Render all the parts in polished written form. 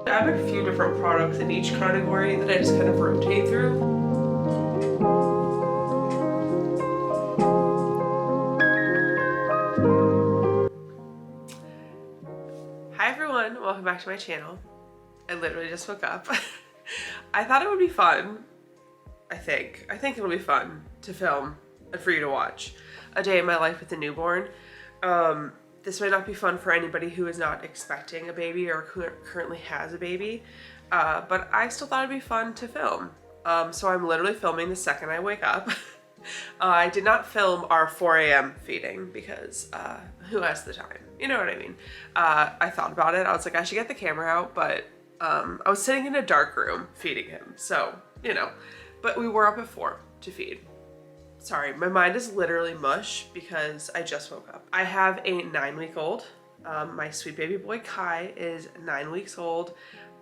I have a few different products in each category that I just kind of rotate through. Hi everyone, welcome back to my channel. I literally just woke up. I thought it would be fun, I think it'll be fun to film and for you to watch a day in my life with a newborn. This might not be fun for anybody who is not expecting a baby or who currently has a baby, but I still thought it'd be fun to film. So I'm literally filming the second I wake up. I did not film our 4 a.m. feeding because who has the time? You know what I mean? I thought about it. I was like, I should get the camera out, but I was sitting in a dark room feeding him. So, you know, but we were up at 4 to feed. Sorry, my mind is literally mush because I just woke up. I have a 9-week-old. My sweet baby boy Kai is 9 weeks old.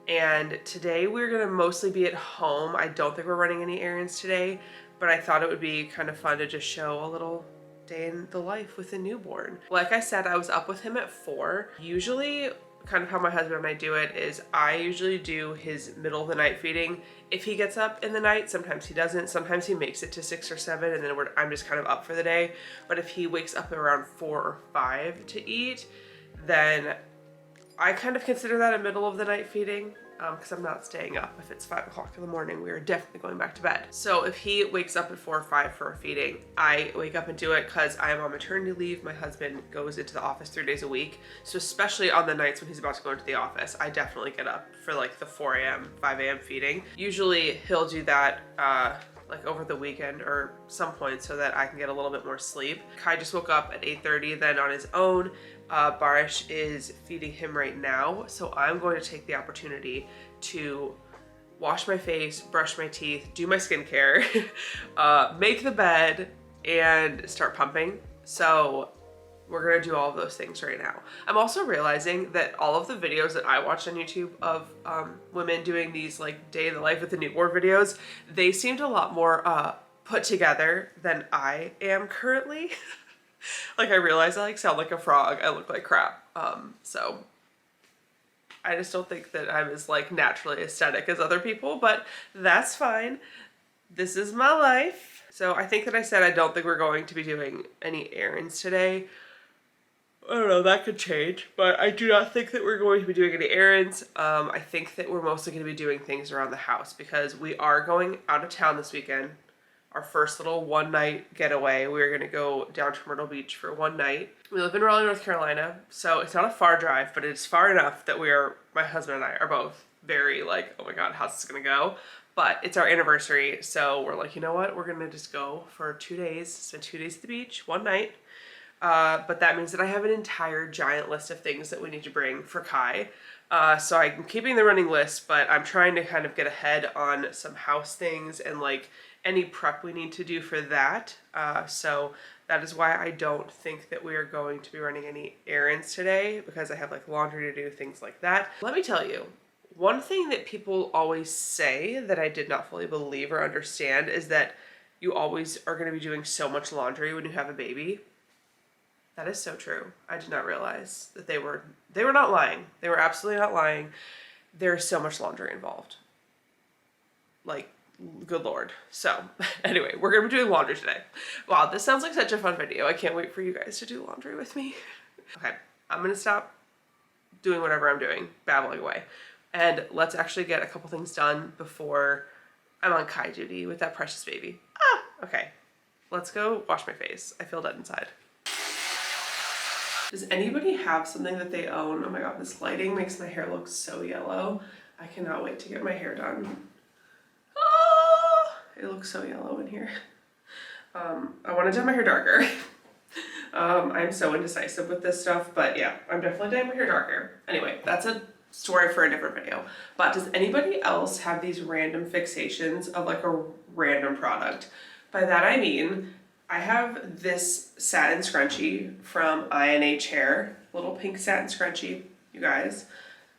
And today we're gonna mostly be at home. I don't think we're running any errands today, but I thought it would be kind of fun to just show a little day in the life with a newborn. Like I said, I was up with him at 4. Usually, kind of how my husband and I do it is I usually do his middle of the night feeding. If he gets up in the night, sometimes he doesn't. Sometimes he makes it to 6 or 7 and then I'm just kind of up for the day. But if he wakes up around 4 or 5 to eat, then I kind of consider that a middle of the night feeding because I'm not staying up. If it's 5 o'clock in the morning, we are definitely going back to bed. So if he wakes up at 4 or 5 for a feeding, I wake up and do it because I am on maternity leave. My husband goes into the office 3 days a week. So especially on the nights when he's about to go into the office, I definitely get up for like the 4 a.m., 5 a.m. feeding. Usually he'll do that like over the weekend or some point so that I can get a little bit more sleep. Kai just woke up at 8:30 then on his own. Barish is feeding him right now, so I'm going to take the opportunity to wash my face, brush my teeth, do my skincare, make the bed, and start pumping. So we're gonna do all of those things right now. I'm also realizing that all of the videos that I watch on YouTube of women doing these like day in the life with the newborn videos, they seemed a lot more put together than I am currently. Like I realize I like sound like a frog, I look like crap. So I just don't think that I'm as like naturally aesthetic as other people, but that's fine. This is my life. So I think that I said I don't think we're going to be doing any errands today. I don't know, that could change, but I do not think that we're going to be doing any errands. I think that we're mostly going to be doing things around the house because we are going out of town this weekend. Our first little one-night getaway. We're gonna go down to Myrtle Beach for one night. We live in Raleigh, North Carolina, so it's not a far drive, but it's far enough that my husband and I are both very like, oh my God, how's this gonna go? But it's our anniversary, so we're like, you know what? We're gonna just go for 2 days, spend 2 days at the beach, one night. But that means that I have an entire giant list of things that we need to bring for Kai. So I'm keeping the running list, but I'm trying to kind of get ahead on some house things and like any prep we need to do for that. So that is why I don't think that we are going to be running any errands today because I have like laundry to do, things like that. Let me tell you, one thing that people always say that I did not fully believe or understand is that you always are going to be doing so much laundry when you have a baby. That is so true. I did not realize that they were not lying. They were absolutely not lying. There's so much laundry involved. Like, good Lord. So anyway, we're gonna be doing laundry today. Wow, this sounds like such a fun video. I can't wait for you guys to do laundry with me. Okay, I'm gonna stop doing whatever I'm doing, babbling away. And let's actually get a couple things done before I'm on Kai duty with that precious baby. Okay. Let's go wash my face. I feel dead inside. Does anybody have something that they own? Oh my God, this lighting makes my hair look so yellow. I cannot wait to get my hair done. It looks so yellow in here. I want to dye my hair darker. I'm so indecisive with this stuff, but yeah, I'm definitely dyeing my hair darker. Anyway, that's a story for a different video. But does anybody else have these random fixations of like a random product? By that I mean, I have this satin scrunchie from I&H Hair, little pink satin scrunchie, you guys.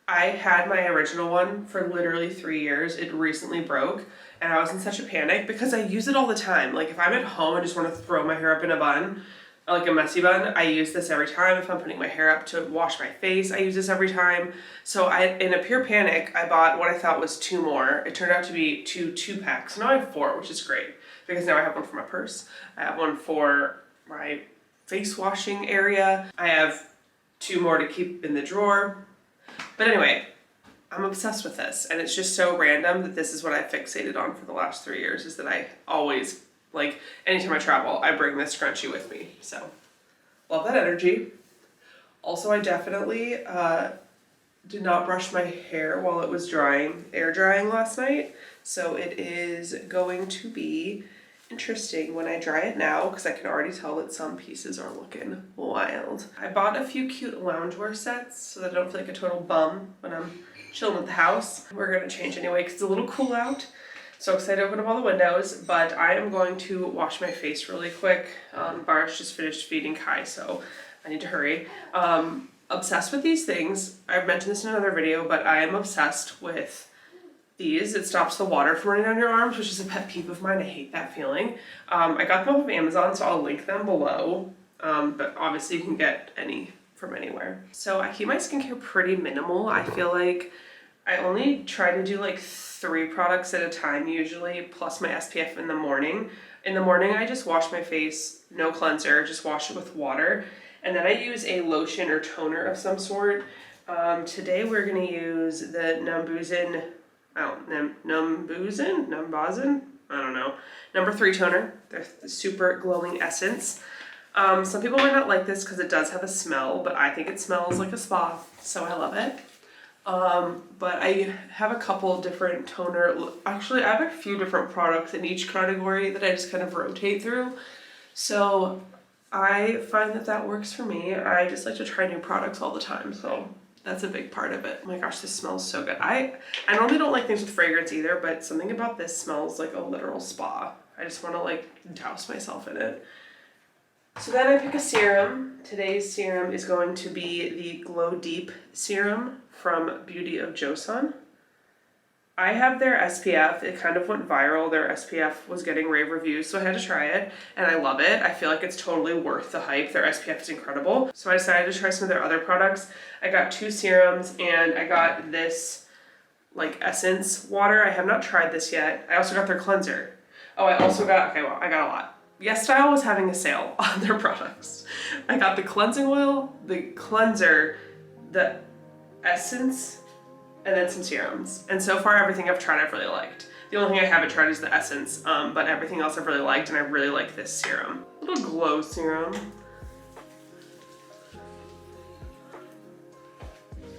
I had my original one for literally 3 years. It recently broke and I was in such a panic because I use it all the time. Like if I'm at home and just want to throw my hair up in a bun, like a messy bun. I use this every time. If I'm putting my hair up to wash my face, I use this every time. So in a pure panic, I bought what I thought was 2 more. It turned out to be 2 packs. Now I have 4, which is great because now I have one for my purse. I have one for my face washing area. I have 2 more to keep in the drawer. But anyway, I'm obsessed with this, and it's just so random that this is what I fixated on for the last 3 years, is that I always, like, anytime I travel, I bring this scrunchie with me. So, love that energy. Also, I definitely did not brush my hair while it was air drying last night. So it is going to be interesting when I dry it now, because I can already tell that some pieces are looking wild. I bought a few cute loungewear sets so that I don't feel like a total bum when I'm chilling at the house. We're gonna change anyway because it's a little cool out. So excited to open up all the windows, but I am going to wash my face really quick. Barash just finished feeding Kai, so I need to hurry. Obsessed with these things. I've mentioned this in another video, but I am obsessed with these. It stops the water from running down your arms, which is a pet peeve of mine. I hate that feeling. I got them off of Amazon, so I'll link them below. But obviously you can get any from anywhere. So I keep my skincare pretty minimal. I feel like I only try to do like 3 products at a time usually, plus my SPF in the morning. In the morning, I just wash my face, no cleanser, just wash it with water. And then I use a lotion or toner of some sort. Today we're gonna use the Numbuzin, I don't know, number 3 toner. They're the super glowing essence. Some people might not like this because it does have a smell, but I think it smells like a spa, so I love it. But I have a couple different actually I have a few different products in each category that I just kind of rotate through. So I find that works for me. I just like to try new products all the time, so that's a big part of it. Oh my gosh, this smells so good. I normally don't like things with fragrance either, but something about this smells like a literal spa. I just want to like douse myself in it. So then I pick a serum. Today's serum is going to be the Glow Deep serum from Beauty of Joseon. I have their SPF. It kind of went viral. Their SPF was getting rave reviews, so I had to try it, and I love it. I feel like it's totally worth the hype. Their SPF is incredible. So I decided to try some of their other products. I got 2 serums, and I got this like essence water. I have not tried this yet. I also got their cleanser. Oh, I also got, okay, well, I got a lot. Yes Style was having a sale on their products. I got the cleansing oil, the cleanser, the essence, and then some serums. And so far everything I've tried I've really liked. The only thing I haven't tried is the essence, but everything else I've really liked, and I really like this serum. Little glow serum.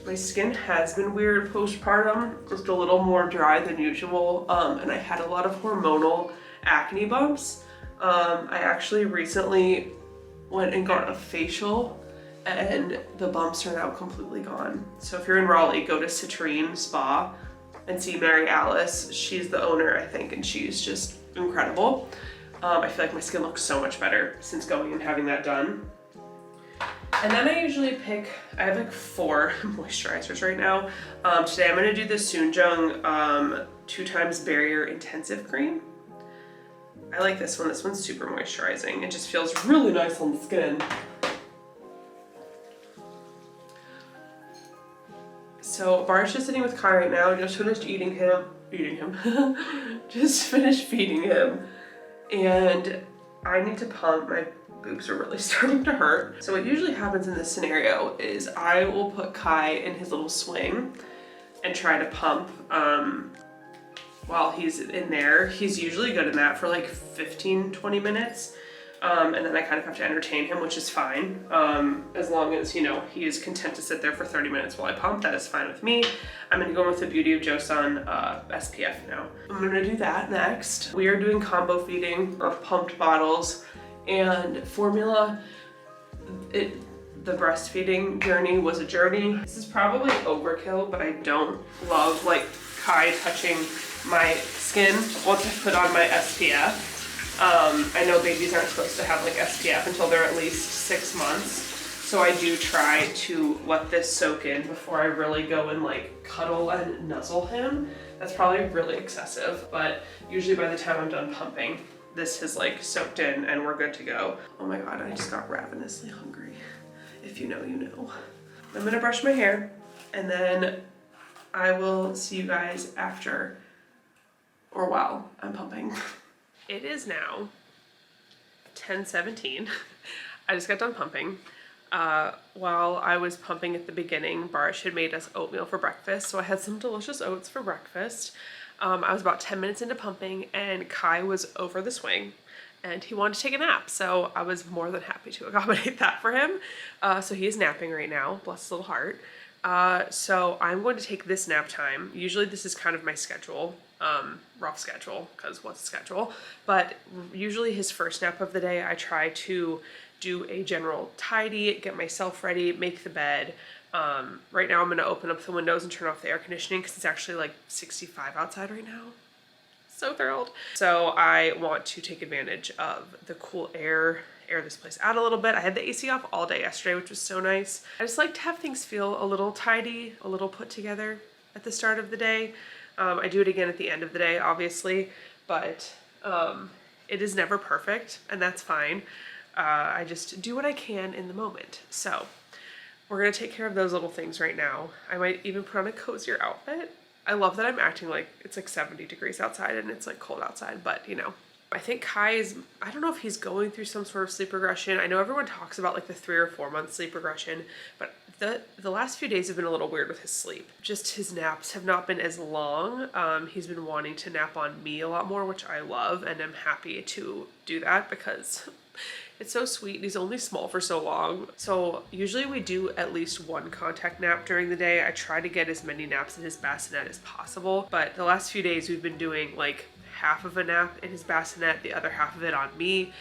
My skin has been weird postpartum, just a little more dry than usual, and I had a lot of hormonal acne bumps. I actually recently went and got a facial, and the bumps are now completely gone. So if you're in Raleigh, go to Citrine Spa and see Mary Alice. She's the owner, I think, and she's just incredible. I feel like my skin looks so much better since going and having that done. And then I usually I have like 4 moisturizers right now. Today I'm gonna do the Soonjung 2 times Barrier Intensive Cream. I like this one. This one's super moisturizing. It just feels really nice on the skin. So Bara's just sitting with Kai right now. Just finished just finished feeding him. And I need to pump. My boobs are really starting to hurt. So what usually happens in this scenario is I will put Kai in his little swing and try to pump while he's in there. He's usually good in that for like 15-20 minutes. And then I kind of have to entertain him, which is fine. As long as, you know, he is content to sit there for 30 minutes while I pump, that is fine with me. I'm gonna go with the Beauty of Joseon SPF now. I'm gonna do that next. We are doing combo feeding of pumped bottles and formula. The breastfeeding journey was a journey. This is probably overkill, but I don't love like Kai touching my skin once I put on my SPF. I know babies aren't supposed to have like SPF until they're at least 6 months. So I do try to let this soak in before I really go and like cuddle and nuzzle him. That's probably really excessive, but usually by the time I'm done pumping, this has like soaked in and we're good to go. Oh my God, I just got ravenously hungry. If you know, you know. I'm gonna brush my hair and then I will see you guys after or while I'm pumping. It is now 10:17. I just got done pumping. While I was pumping at the beginning, Barish had made us oatmeal for breakfast, so I had some delicious oats for breakfast. I was about 10 minutes into pumping and Kai was over the swing and he wanted to take a nap, so I was more than happy to accommodate that for him. So he is napping right now, bless his little heart. So I'm going to take this nap time. Usually this is kind of my schedule, rough schedule, because what's a schedule? But usually his first nap of the day, I try to do a general tidy, get myself ready, make the bed. Right now I'm going to open up the windows and turn off the air conditioning because it's actually like 65 outside right now. So thrilled. So I want to take advantage of the cool air this place out a little bit. I had the AC off all day yesterday, which was so nice. I just like to have things feel a little tidy, a little put together at the start of the day. I do it again at the end of the day, obviously, but it is never perfect, and that's fine. I just do what I can in the moment. So we're gonna take care of those little things right now. I might even put on a cozier outfit. I love that I'm acting like it's like 70 degrees outside and it's like cold outside, but you know. I think Kai is, I don't know if he's going through some sort of sleep regression. I know everyone talks about like the 3 or 4 month sleep regression, but the last few days have been a little weird with his sleep. Just his naps have not been as long. He's been wanting to nap on me a lot more, which I love, and I'm happy to do that because it's so sweet and he's only small for so long. So usually we do at least one contact nap during the day. I try to get as many naps in his bassinet as possible, but the last few days we've been doing like half of a nap in his bassinet, the other half of it on me.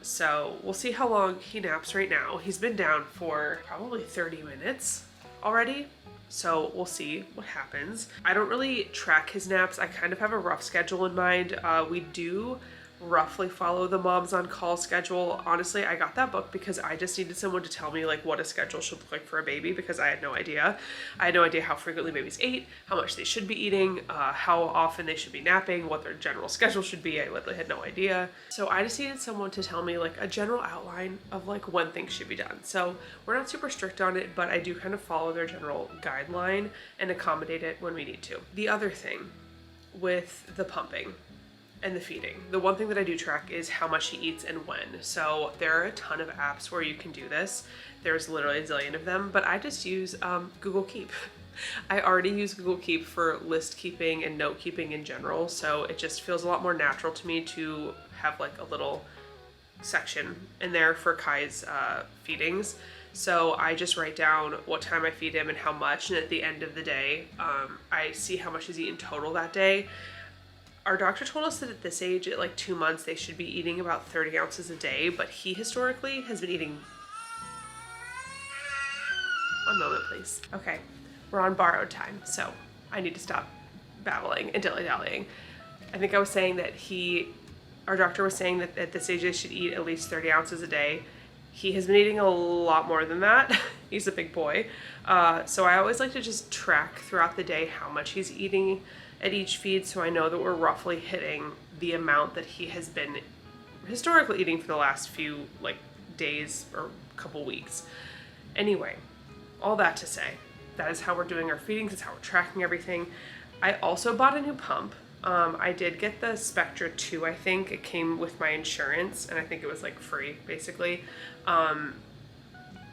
So we'll see how long he naps right now. He's been down for probably 30 minutes already. So we'll see what happens. I don't really track his naps. I kind of have a rough schedule in mind. We do roughly follow the Moms on Call schedule. Honestly, I got that book because I just needed someone to tell me like what a schedule should look like for a baby because I had no idea. I had no idea how frequently babies ate, how much they should be eating, how often they should be napping, what their general schedule should be. I literally had no idea. So I just needed someone to tell me like a general outline of like when things should be done. So we're not super strict on it, but I do kind of follow their general guideline and accommodate it when we need to. The other thing with the pumping and the feeding, the one thing that I do track is how much he eats and when. So there are a ton of apps where you can do this. There's literally a zillion of them, but I just use Google Keep. I already use Google Keep for list keeping and note keeping in general, so it just feels a lot more natural to me to have like a little section in there for Kai's feedings. So I just write down what time I feed him and how much, and at the end of the day, I see how much he's eaten total that day. Our doctor told us that at this age, at like 2 months, they should be eating about 30 ounces a day, but he historically has been eating... One moment, please. Okay, we're on borrowed time, so I need to stop babbling and dilly-dallying. I think I was saying that our doctor was saying that at this age, they should eat at least 30 ounces a day. He has been eating a lot more than that. He's a big boy. So I always like to just track throughout the day how much he's eating at each feed, so I know that we're roughly hitting the amount that he has been historically eating for the last few like days or couple weeks. Anyway, all that to say, that is how we're doing our feedings, that's how we're tracking everything. I also bought a new pump. I did get the Spectra 2, I think. It came with my insurance, and I think it was like free, basically.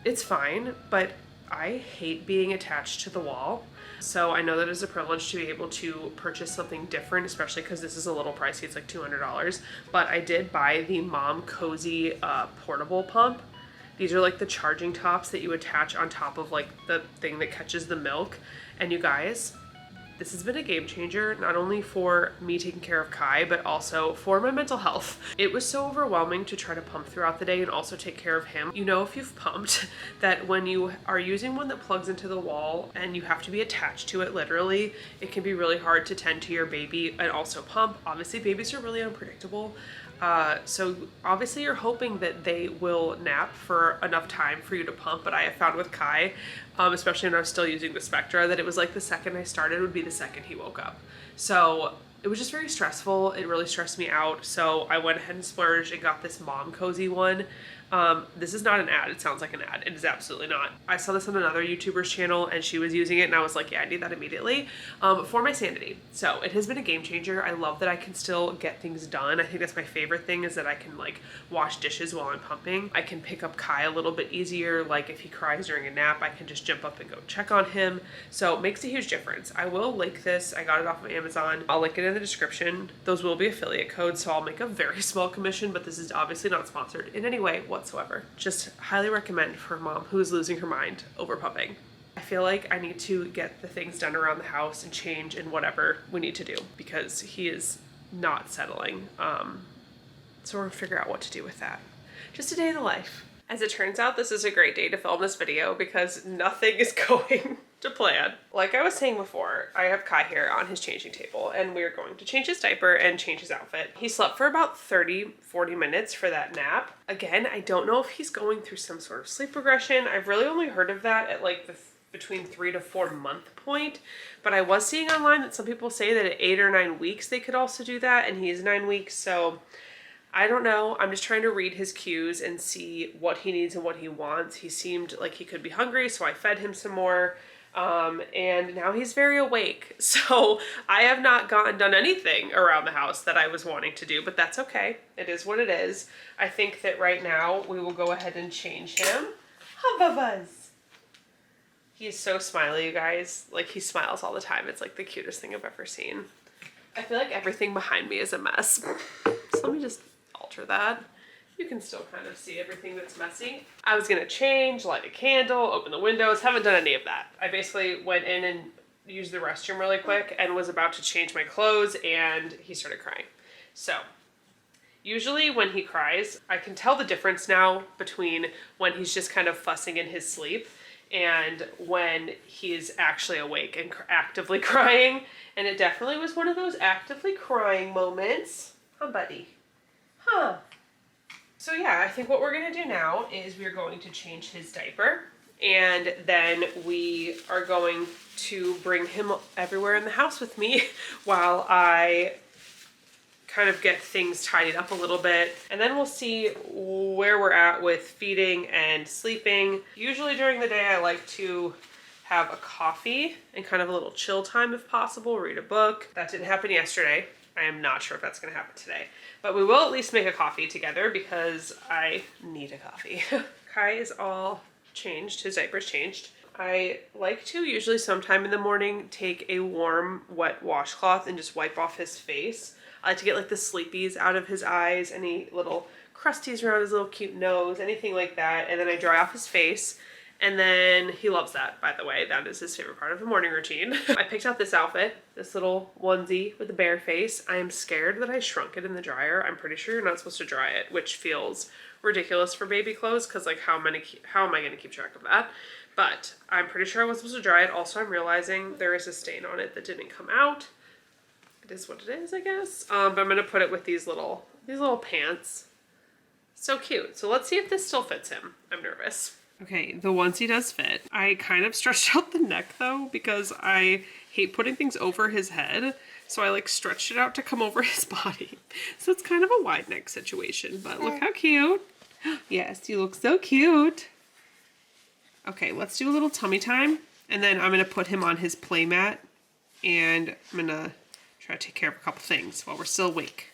It's fine, but I hate being attached to the wall. So I know that it's a privilege to be able to purchase something different, especially because this is a little pricey. It's like $200. But I did buy the Mom Cozy portable pump. These are like the charging tops that you attach on top of like the thing that catches the milk. And you guys, this has been a game changer, not only for me taking care of Kai, but also for my mental health. It was so overwhelming to try to pump throughout the day and also take care of him. You know, if you've pumped, that when you are using one that plugs into the wall and you have to be attached to it literally, it can be really hard to tend to your baby and also pump. Obviously, babies are really unpredictable. So obviously you're hoping that they will nap for enough time for you to pump, but I have found with Kai, especially when I was still using the Spectra, that it was like the second I started would be the second he woke up. So it was just very stressful. It really stressed me out. So I went ahead and splurged and got this mom cozy one. This is not an ad. It sounds like an ad. It is absolutely not. I saw this on another YouTuber's channel and she was using it and I was like, yeah, I need that immediately for my sanity. So it has been a game changer. I love that I can still get things done. I think that's my favorite thing, is that I can like wash dishes while I'm pumping. I can pick up Kai a little bit easier. Like if he cries during a nap, I can just jump up and go check on him. So it makes a huge difference. I will link this. I got it off of Amazon. I'll link it in the description. Those will be affiliate codes, so I'll make a very small commission, but this is obviously not sponsored in any way whatsoever. Just highly recommend for a mom who is losing her mind over pumping. I feel like I need to get the things done around the house and change and whatever we need to do because he is not settling. So we're gonna figure out what to do with that. Just a day in the life. As it turns out, this is a great day to film this video because nothing is going to plan. Like I was saying before, I have Kai here on his changing table and we're going to change his diaper and change his outfit. He slept for about 30-40 minutes for that nap. Again, I don't know if he's going through some sort of sleep regression. I've really only heard of that at like the between 3 to 4 month point, but I was seeing online that some people say that at 8 or 9 weeks they could also do that, and he's 9 weeks, so I don't know. I'm just trying to read his cues and see what he needs and what he wants. He seemed like he could be hungry, so I fed him some more. And now he's very awake. So I have not done anything around the house that I was wanting to do, but that's okay. It is what it is. I think that right now we will go ahead and change him. Buzz. He is so smiley, you guys. Like he smiles all the time. It's like the cutest thing I've ever seen. I feel like everything behind me is a mess. So let me just alter that. You can still kind of see everything that's messy. I was gonna change, light a candle, open the windows, haven't done any of that. I basically went in and used the restroom really quick and was about to change my clothes and he started crying. So usually when he cries, I can tell the difference now between when he's just kind of fussing in his sleep and when he's actually awake and actively crying. And it definitely was one of those actively crying moments. Huh, buddy? Huh. So yeah, I think what we're gonna do now is we're going to change his diaper and then we are going to bring him everywhere in the house with me while I kind of get things tidied up a little bit, and then we'll see where we're at with feeding and sleeping. Usually during the day I like to have a coffee and kind of a little chill time if possible, read a book. That didn't happen yesterday. I am not sure if that's gonna happen today, but we will at least make a coffee together because I need a coffee. Kai is all changed, his diaper's changed. I like to usually sometime in the morning take a warm wet washcloth and just wipe off his face. I like to get like the sleepies out of his eyes, any little crusties around his little cute nose, anything like that. And then I dry off his face. And then he loves that, by the way. That is his favorite part of the morning routine. I picked out this outfit, this little onesie with a bear face. I am scared that I shrunk it in the dryer. I'm pretty sure you're not supposed to dry it, which feels ridiculous for baby clothes because like how am I going to keep track of that? But I'm pretty sure I was supposed to dry it. Also, I'm realizing there is a stain on it that didn't come out. It is what it is, I guess. But I'm gonna put it with these little pants. So cute. So let's see if this still fits him. I'm nervous. Okay, the onesie does fit. I kind of stretched out the neck though because I hate putting things over his head. So I like stretched it out to come over his body. So it's kind of a wide neck situation, but look how cute. Yes, you look so cute. Okay, let's do a little tummy time. And then I'm gonna put him on his play mat and I'm gonna try to take care of a couple things while we're still awake.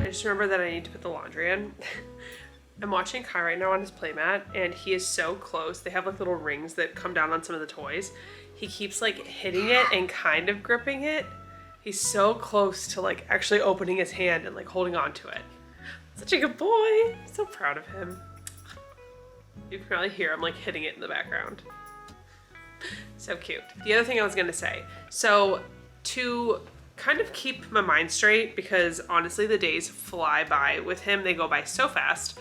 I just remember that I need to put the laundry in. I'm watching Kai right now on his playmat and he is so close. They have like little rings that come down on some of the toys. He keeps like hitting it and kind of gripping it. He's so close to like actually opening his hand and like holding on to it. Such a good boy. I'm so proud of him. You can probably hear him like hitting it in the background. So cute. The other thing I was gonna say, so to kind of keep my mind straight, because honestly the days fly by with him, they go by so fast.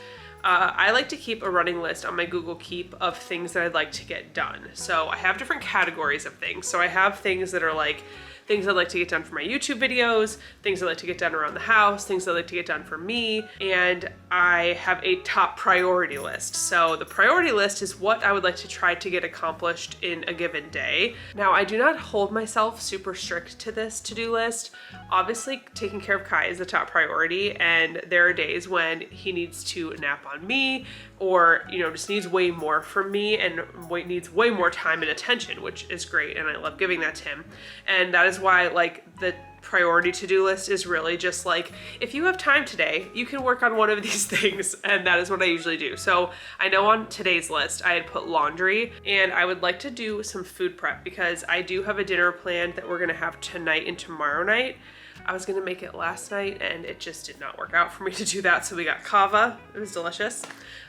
I like to keep a running list on my Google Keep of things that I'd like to get done. So I have different categories of things. So I have things that are like things I'd like to get done for my YouTube videos, things I'd like to get done around the house, things I'd like to get done for me, and I have a top priority list. So the priority list is what I would like to try to get accomplished in a given day. Now, I do not hold myself super strict to this to-do list. Obviously, taking care of Kai is the top priority, and there are days when he needs to nap on me, or, you know, just needs way more from me and needs way more time and attention, which is great, and I love giving that to him. And that is why, like, the priority to-do list is really just like, if you have time today, you can work on one of these things, and that is what I usually do. So I know on today's list, I had put laundry, and I would like to do some food prep because I do have a dinner planned that we're gonna have tonight and tomorrow night. I was gonna make it last night and it just did not work out for me to do that. So we got kava, it was delicious.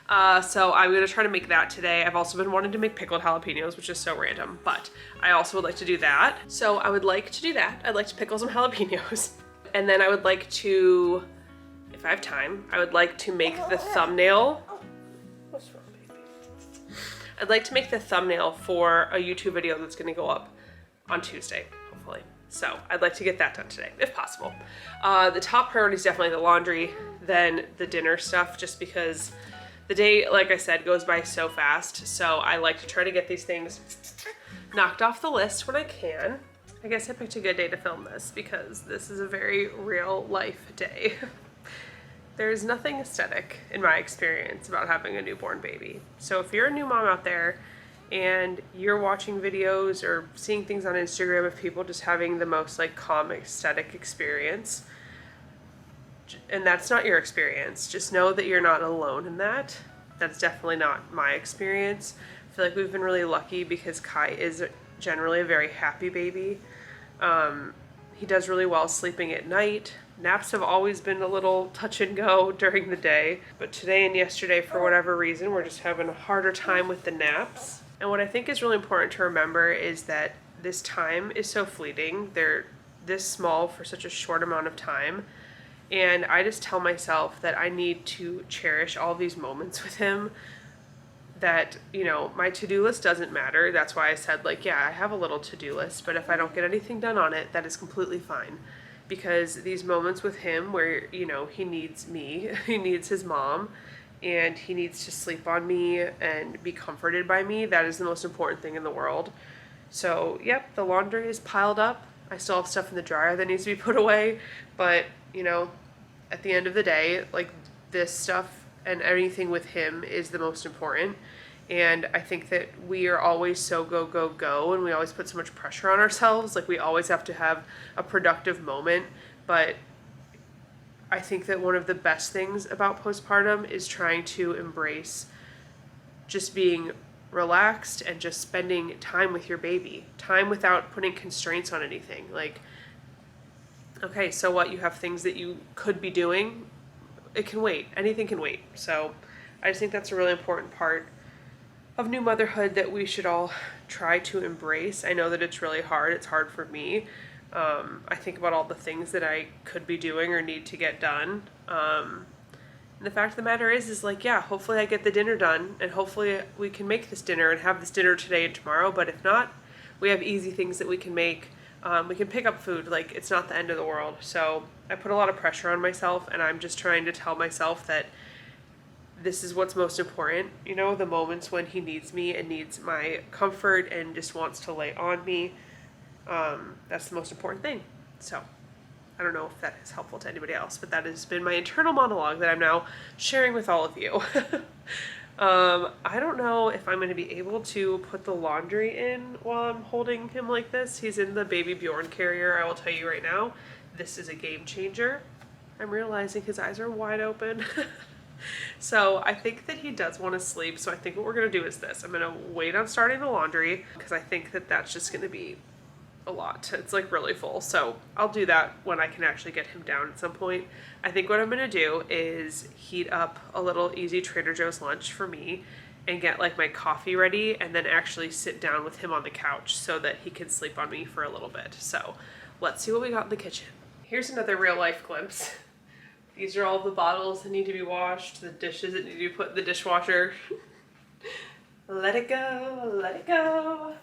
So I'm gonna try to make that today. I've also been wanting to make pickled jalapenos, which is so random, but I also would like to do that. So I would like to do that. I'd like to pickle some jalapenos. And then I would like to, if I have time, I would like to make the thumbnail. What's wrong, baby? I'd like to make the thumbnail for a YouTube video that's gonna go up on Tuesday, hopefully. So I'd like to get that done today, if possible. The top priority is definitely the laundry, then the dinner stuff, just because the day, like I said, goes by so fast. So I like to try to get these things knocked off the list when I can. I guess I picked a good day to film this because this is a very real life day. There's nothing aesthetic in my experience about having a newborn baby. So if you're a new mom out there and you're watching videos or seeing things on Instagram of people just having the most like calm aesthetic experience, and that's not your experience, just know that you're not alone in that. That's definitely not my experience. I feel like we've been really lucky because Kai is generally a very happy baby. He does really well sleeping at night. Naps have always been a little touch and go during the day, but today and yesterday, for whatever reason, we're just having a harder time with the naps. And what I think is really important to remember is that this time is so fleeting. They're this small for such a short amount of time. And I just tell myself that I need to cherish all these moments with him. That, you know, my to-do list doesn't matter. That's why I said, like, yeah, I have a little to-do list, but if I don't get anything done on it, that is completely fine. Because these moments with him where, you know, he needs me, he needs his mom, and he needs to sleep on me and be comforted by me, that is the most important thing in the world. So, yep, the laundry is piled up. I still have stuff in the dryer that needs to be put away, but, you know, at the end of the day, like, this stuff and anything with him is the most important. And I think that we are always so go, go, go, and we always put so much pressure on ourselves. Like, we always have to have a productive moment, but I think that one of the best things about postpartum is trying to embrace just being relaxed and just spending time with your baby. Time without putting constraints on anything. Like, okay, so what? You have things that you could be doing. It can wait. Anything can wait. So I just think that's a really important part of new motherhood that we should all try to embrace. I know that it's really hard. It's hard for me. I think about all the things that I could be doing or need to get done. And the fact of the matter is like, yeah, hopefully I get the dinner done, and hopefully we can make this dinner and have this dinner today and tomorrow. But if not, we have easy things that we can make. We can pick up food. Like, it's not the end of the world. So I put a lot of pressure on myself, and I'm just trying to tell myself that this is what's most important. You know, the moments when he needs me and needs my comfort and just wants to lay on me. That's the most important thing. So I don't know if that is helpful to anybody else, but that has been my internal monologue that I'm now sharing with all of you. I don't know if I'm going to be able to put the laundry in while I'm holding him like this. He's in the baby Bjorn carrier. I will tell you right now, this is a game changer. I'm realizing his eyes are wide open. So I think that he does want to sleep. So I think what we're going to do is this. I'm going to wait on starting the laundry because I think that that's just going to be a lot. It's like really full. So I'll do that when I can actually get him down at some point. I think what I'm going to do is heat up a little easy Trader Joe's lunch for me and get like my coffee ready and then actually sit down with him on the couch so that he can sleep on me for a little bit. So let's see what we got in the kitchen. Here's another real life glimpse. These are all the bottles that need to be washed, the dishes that need to be put in the dishwasher. Let it go, let it go.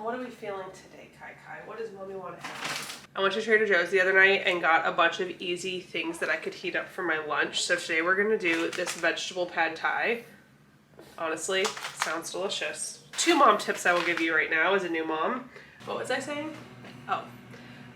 What are we feeling today, Kai Kai? What does mommy want to have? I went to Trader Joe's the other night and got a bunch of easy things that I could heat up for my lunch. So today we're gonna do this vegetable pad thai. Honestly, sounds delicious. 2 mom tips I will give you right now as a new mom. What was I saying? Oh,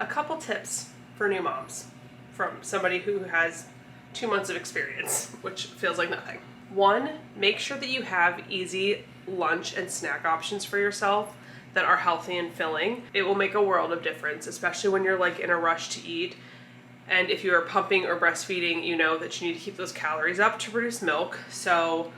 a couple tips for new moms from somebody who has 2 months of experience, which feels like nothing. 1, make sure that you have easy lunch and snack options for yourself that are healthy and filling. It will make a world of difference, especially when you're like in a rush to eat. And if you are pumping or breastfeeding, you know that you need to keep those calories up to produce milk. So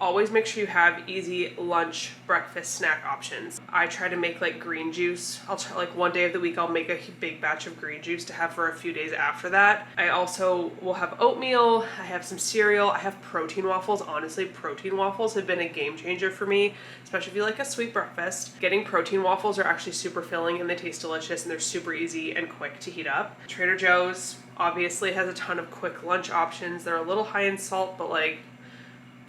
always make sure you have easy lunch, breakfast, snack options. I try to make like green juice. I'll try like one day of the week, I'll make a big batch of green juice to have for a few days after that. I also will have oatmeal. I have some cereal. I have protein waffles. Honestly, protein waffles have been a game changer for me, especially if you like a sweet breakfast. Getting protein waffles are actually super filling and they taste delicious and they're super easy and quick to heat up. Trader Joe's obviously has a ton of quick lunch options. They're a little high in salt, but like,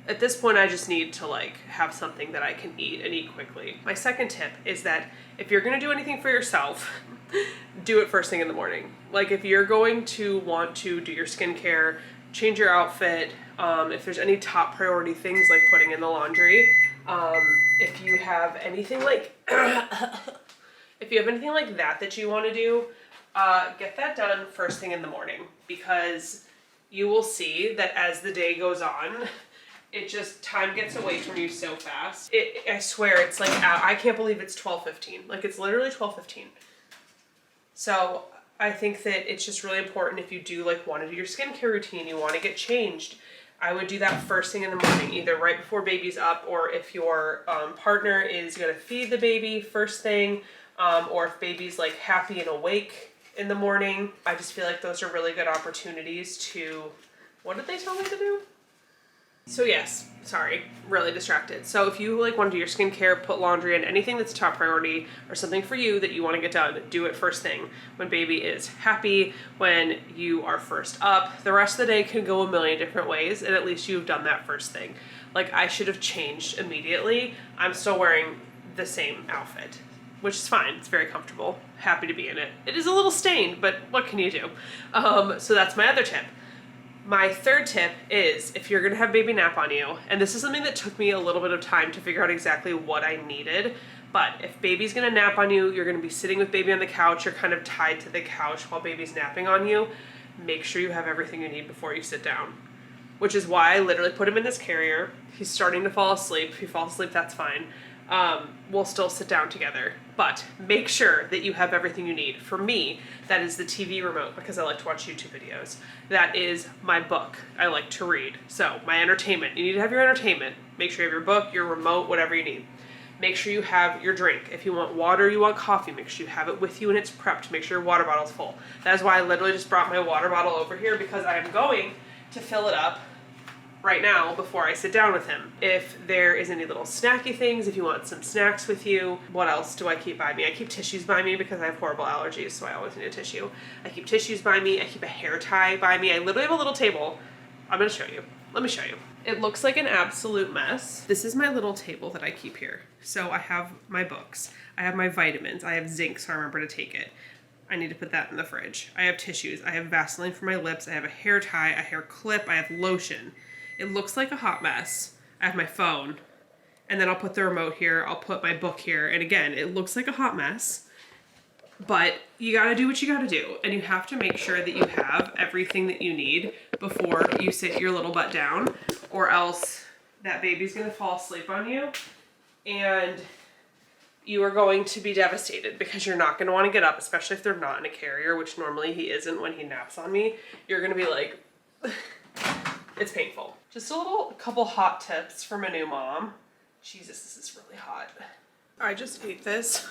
at this point, I just need to like have something that I can eat and eat quickly. My second tip is that if you're gonna do anything for yourself, do it first thing in the morning. Like if you're going to want to do your skincare, change your outfit, if there's any top priority things like putting in the laundry, if you have anything like, if you have anything like that you wanna do, get that done first thing in the morning, because you will see that as the day goes on, it just, time gets away from you so fast. I swear, it's like, I can't believe it's 12:15. Like, it's literally 12:15. So, I think that it's just really important if you do, like, want to do your skincare routine, you want to get changed, I would do that first thing in the morning, either right before baby's up, or if your partner is going to feed the baby first thing, or if baby's, like, happy and awake in the morning. I just feel like those are really good opportunities to, what did they tell me to do? So yes, sorry, really distracted. So if you like want to do your skincare, put laundry in, anything that's top priority or something for you that you want to get done, do it first thing when baby is happy, when you are first up. The rest of the day can go a million different ways, and at least you've done that first thing. Like I should have changed immediately. I'm still wearing the same outfit, which is fine. It's very comfortable. Happy to be in it. It is a little stained, but what can you do? So that's my other tip. My third tip is if you're gonna have baby nap on you, and this is something that took me a little bit of time to figure out exactly what I needed, but if baby's gonna nap on you, you're gonna be sitting with baby on the couch, you're kind of tied to the couch while baby's napping on you, make sure you have everything you need before you sit down. Which is why I literally put him in this carrier. He's starting to fall asleep. If he falls asleep, that's fine. We'll still sit down together, but make sure that you have everything you need. For me, that is the TV remote, because I like to watch YouTube videos. That is my book. I like to read. So my entertainment, you need to have your entertainment. Make sure you have your book, your remote, whatever you need. Make sure you have your drink. If you want water, you want coffee, make sure you have it with you and it's prepped. Make sure your water bottle's full. That is why I literally just brought my water bottle over here, because I am going to fill it up right now before I sit down with him. If there is any little snacky things, if you want some snacks with you, what else do I keep by me? I keep tissues by me because I have horrible allergies, so I always need a tissue. I keep tissues by me. I keep a hair tie by me. I literally have a little table. I'm gonna show you. Let me show you. It looks like an absolute mess. This is my little table that I keep here. So I have my books. I have my vitamins. I have zinc, so I remember to take it. I need to put that in the fridge. I have tissues. I have Vaseline for my lips. I have a hair tie, a hair clip. I have lotion. It looks like a hot mess. I have my phone, and then I'll put the remote here. I'll put my book here. And again, it looks like a hot mess, but you gotta do what you gotta do. And you have to make sure that you have everything that you need before you sit your little butt down, or else that baby's gonna fall asleep on you and you are going to be devastated, because you're not gonna wanna get up, especially if they're not in a carrier, which normally he isn't when he naps on me. You're gonna be like, it's painful. Just a couple hot tips from a new mom. Jesus, this is really hot. I just ate this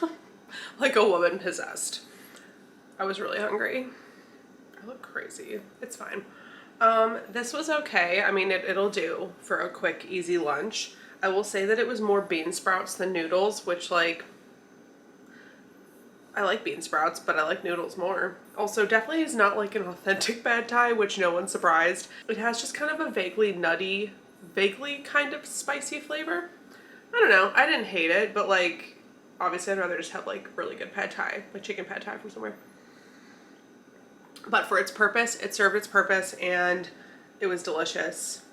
like a woman possessed. I was really hungry. I look crazy. It's fine. This was okay. I mean, it'll do for a quick, easy lunch. I will say that it was more bean sprouts than noodles, which like, I like bean sprouts, but I like noodles more. Also, definitely is not like an authentic pad thai, which no one's surprised. It has just kind of a vaguely nutty, vaguely kind of spicy flavor. I don't know. I didn't hate it, but like, obviously I'd rather just have like really good pad thai, like chicken pad thai from somewhere. But for its purpose, it served its purpose and it was delicious.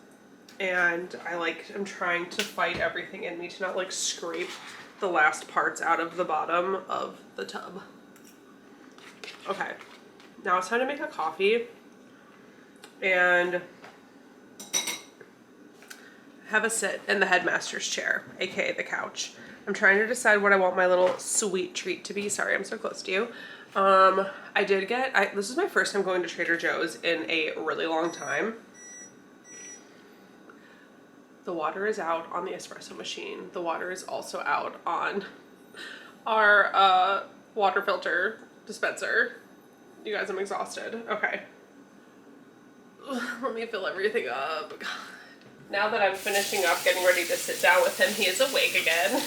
And I'm trying to fight everything in me to not like scrape the last parts out of the bottom of the tub. Okay, now it's time to make a coffee and have a sit in the headmaster's chair, aka the couch. I'm trying to decide what I want my little sweet treat to be. Sorry, I'm so close to you. This is my first time going to Trader Joe's in a really long time. The water is out on the espresso machine. The water is also out on our water filter dispenser. You guys, I'm exhausted. Okay. Let me fill everything up. God. Now that I'm finishing up, getting ready to sit down with him, he is awake again.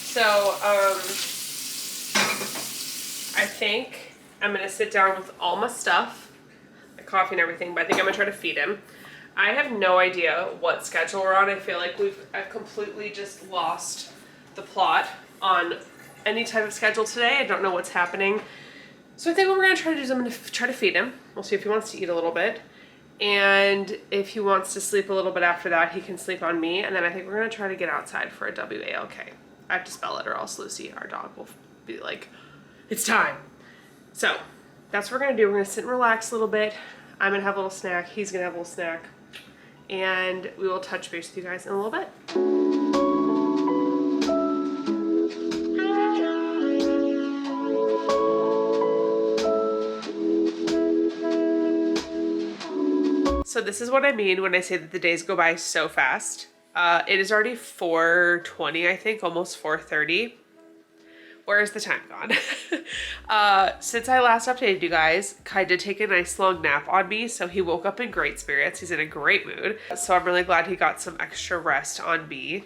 So, I think I'm gonna sit down with all my stuff, my coffee and everything, but I think I'm gonna try to feed him. I have no idea what schedule we're on. I feel like I've completely just lost the plot on any type of schedule today. I don't know what's happening. So I think what we're gonna try to do is I'm gonna try to feed him. We'll see if he wants to eat a little bit. And if he wants to sleep a little bit after that, he can sleep on me. And then I think we're gonna try to get outside for a WALK. I have to spell it or else Lucy, our dog, will be like, it's time. So that's what we're gonna do. We're gonna sit and relax a little bit. I'm gonna have a little snack. He's gonna have a little snack. And we will touch base with you guys in a little bit. So this is what I mean when I say that the days go by so fast. It is already 4:20, I think, almost 4:30. Where is the time gone? Since I last updated you guys, Kai did take a nice long nap on me, so he woke up in great spirits. He's in a great mood. So I'm really glad he got some extra rest on me.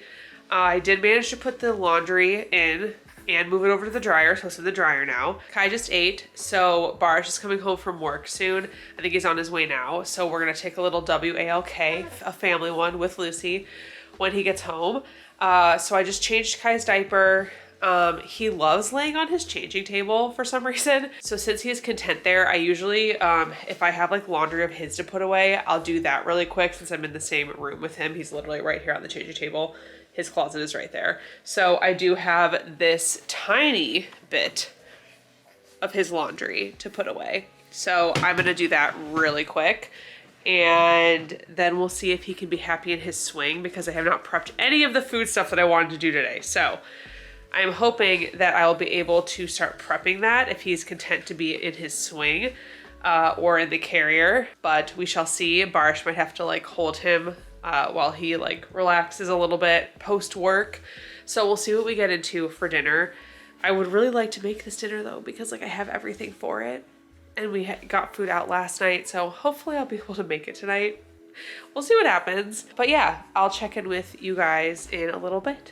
I did manage to put the laundry in and move it over to the dryer, so it's in the dryer now. Kai just ate, so Barish is coming home from work soon. I think he's on his way now, so we're gonna take a little WALK, a family one with Lucy, when he gets home. So I just changed Kai's diaper. He loves laying on his changing table for some reason. So since he is content there, I usually, if I have like laundry of his to put away, I'll do that really quick since I'm in the same room with him. He's literally right here on the changing table. His closet is right there. So I do have this tiny bit of his laundry to put away. So I'm gonna do that really quick. And then we'll see if he can be happy in his swing because I have not prepped any of the food stuff that I wanted to do today. So I'm hoping that I'll be able to start prepping that if he's content to be in his swing or in the carrier, but we shall see. Barish might have to like hold him while he like relaxes a little bit post work. So we'll see what we get into for dinner. I would really like to make this dinner though, because like I have everything for it and we got food out last night. So hopefully I'll be able to make it tonight. We'll see what happens. But yeah, I'll check in with you guys in a little bit.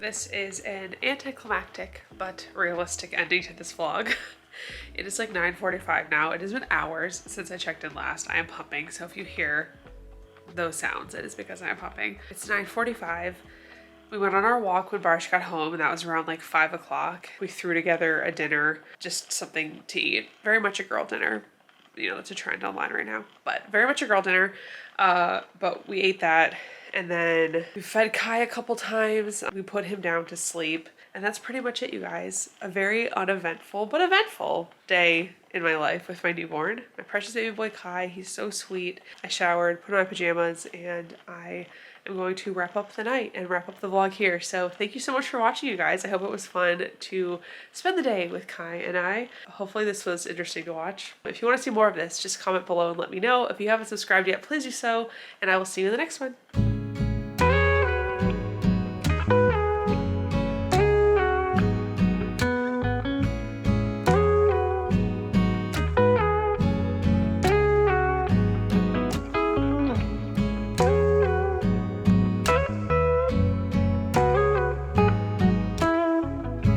This is an anticlimactic but realistic ending to this vlog. It is like 9:45 now. It has been hours since I checked in last. I am pumping, so if you hear those sounds, it is because I am pumping. It's 9:45. We went on our walk when Barish got home, and that was around like 5 o'clock. We threw together a dinner, just something to eat. Very much a girl dinner. You know, it's a trend online right now, but very much a girl dinner. But we ate that. And then we fed Kai a couple times. We put him down to sleep. And that's pretty much it, you guys. A very uneventful but eventful day in my life with my newborn. My precious baby boy Kai. He's so sweet. I showered, put on my pajamas, and I am going to wrap up the night and wrap up the vlog here. So thank you so much for watching, you guys. I hope it was fun to spend the day with Kai and I. Hopefully this was interesting to watch. If you want to see more of this, just comment below and let me know. If you haven't subscribed yet, please do so, and I will see you in the next one.